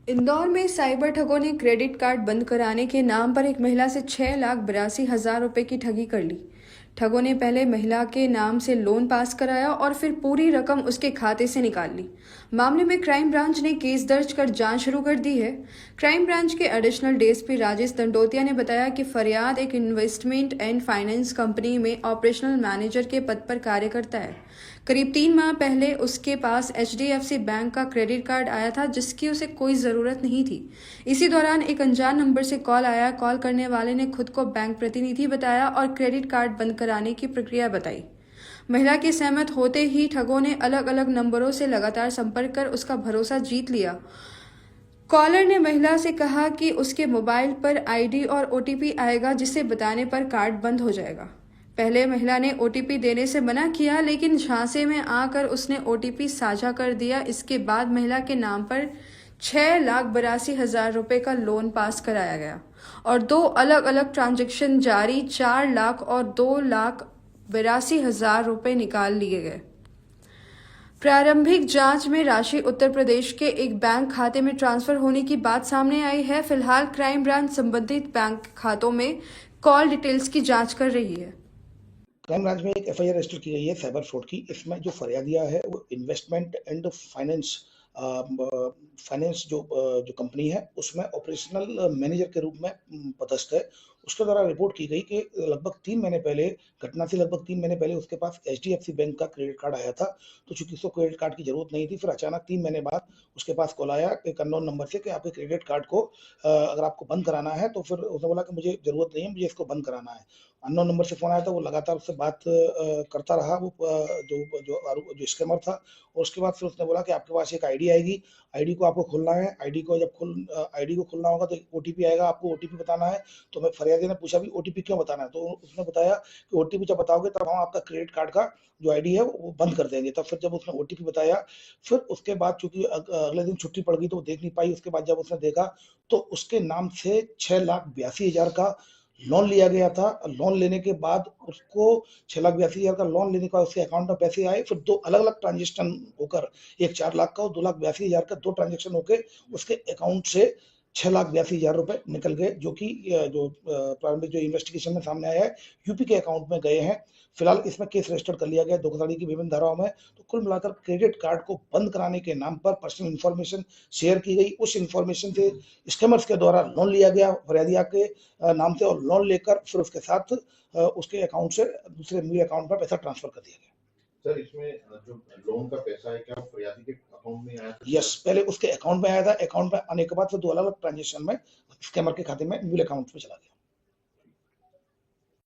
इंदौर में साइबर ठगों ने क्रेडिट कार्ड बंद कराने के नाम पर एक महिला से 6,82,000 रुपए की ठगी कर ली। ठगों ने पहले महिला के नाम से लोन पास कराया और फिर पूरी रकम उसके खाते से निकाल ली। मामले में क्राइम ब्रांच ने केस दर्ज कर जांच शुरू कर दी है। क्राइम ब्रांच के एडिशनल डीएसपी राजेश दंडोतिया ने बताया कि फरियाद एक इन्वेस्टमेंट एंड फाइनेंस कंपनी में ऑपरेशनल मैनेजर के पद पर कार्य करता है। करीब 3 माह पहले उसके पास एचडीएफसी बैंक का क्रेडिट कार्ड आया था, जिसकी उसे कोई ज़रूरत नहीं थी। इसी दौरान एक अनजान नंबर से कॉल आया। कॉल करने वाले ने खुद को बैंक प्रतिनिधि बताया और क्रेडिट कार्ड बंद कराने की प्रक्रिया बताई। महिला के सहमत होते ही ठगों ने अलग अलग नंबरों से लगातार संपर्क कर उसका भरोसा जीत लिया। कॉलर ने महिला से कहा कि उसके मोबाइल पर आईडी और ओटीपी आएगा, जिसे बताने पर कार्ड बंद हो जाएगा। पहले महिला ने ओटीपी देने से मना किया, लेकिन झांसे में आकर उसने ओटीपी साझा कर दिया। इसके बाद महिला के नाम पर 6,82,000 रुपए का लोन पास कराया गया और 2 अलग अलग ट्रांजैक्शन जारी 4 लाख और 2,82,000 रुपए निकाल लिए गए। प्रारंभिक जांच में राशि उत्तर प्रदेश के एक बैंक खाते में ट्रांसफर होने की बात सामने आई है। फिलहाल क्राइम ब्रांच संबंधित बैंक खातों में कॉल डिटेल्स की जांच कर रही है। क्राइम ब्रांच में एक एफआईआर रजिस्टर की गई है साइबर फ्रॉड की। इसमें जो फरियादिया है वो इन्वेस्टमेंट एंड फाइनेंस जो कंपनी है उसमें ऑपरेशनल मैनेजर के रूप में पदस्थ है। उसके द्वारा रिपोर्ट की गई कि लगभग 3 महीने पहले, घटना से लगभग 3 महीने पहले उसके पास एचडीएफसी बैंक का क्रेडिट कार्ड आया था। तो चूंकि उसको क्रेडिट कार्ड की जरूरत नहीं थी, फिर अचानक 3 महीने बाद उसके पास कॉल आया एक अननोन नंबर से कि आपके क्रेडिट कार्ड को अगर आपको बंद कराना है, तो फिर उसने बोला कि मुझे जरूरत नहीं है, मुझे इसको बंद कराना है। अननोन नंबर से फोन आया था, वो लगातार उससे बात करता रहा, वो जो स्कैमर था। और उसके बाद फिर उसने बोला कि आपके पास एक आईडी आएगी, आईडी को आपको खोलना है, आईडी को खोलना होगा तो ओटीपी आएगा, आपको ओटीपी बताना है। तो मैं फरियादी ने पूछा भी ओटीपी क्यों बताना है, तो उसने बताया कि ओटीपी जब बताओगे तब हम आपका क्रेडिट कार्ड का जो आईडी है वो बंद कर देंगे। तब फिर जब उसने ओटीपी बताया, फिर उसके बाद चूंकि अगले दिन छुट्टी पड़ गई तो वो देख नहीं पाई। उसके बाद जब उसने देखा तो उसके नाम से 6,82,000 का लोन लिया गया था। लोन लेने के बाद उसको 6,82,000 का लोन लेने के बाद उसके अकाउंट में पैसे आए। फिर 2 अलग अलग ट्रांजेक्शन होकर, एक 4 लाख का और 2,82,000 का 2 ट्रांजेक्शन होकर उसके अकाउंट से 6,82,000 रुपए निकल गए, जो कि जो प्रारंभिक जो इन्वेस्टिगेशन में सामने आया है यूपी के अकाउंट में गए हैं। फिलहाल इसमें केस रजिस्टर कर लिया गया धोखाधड़ी की विभिन्न धाराओं में। तो कुल मिलाकर क्रेडिट कार्ड को बंद कराने के नाम पर पर्सनल इंफॉर्मेशन शेयर की गई। उस इंफॉर्मेशन से स्कैमर्स के द्वारा लोन लिया गया फरियादिया के नाम से, और लोन लेकर फिर उसके साथ उसके अकाउंट से दूसरे मेरे अकाउंट पर पैसा ट्रांसफर कर दिया गया। सर, इसमें जो लोन का पैसा है क्या फरियादी के अकाउंट में आया था? यस, पहले उसके अकाउंट में आया था। अकाउंट में आने के बाद फिर 2 अलग अलग ट्रांजेक्शन में स्कैमर के खाते में मूल अकाउंट में चला गया।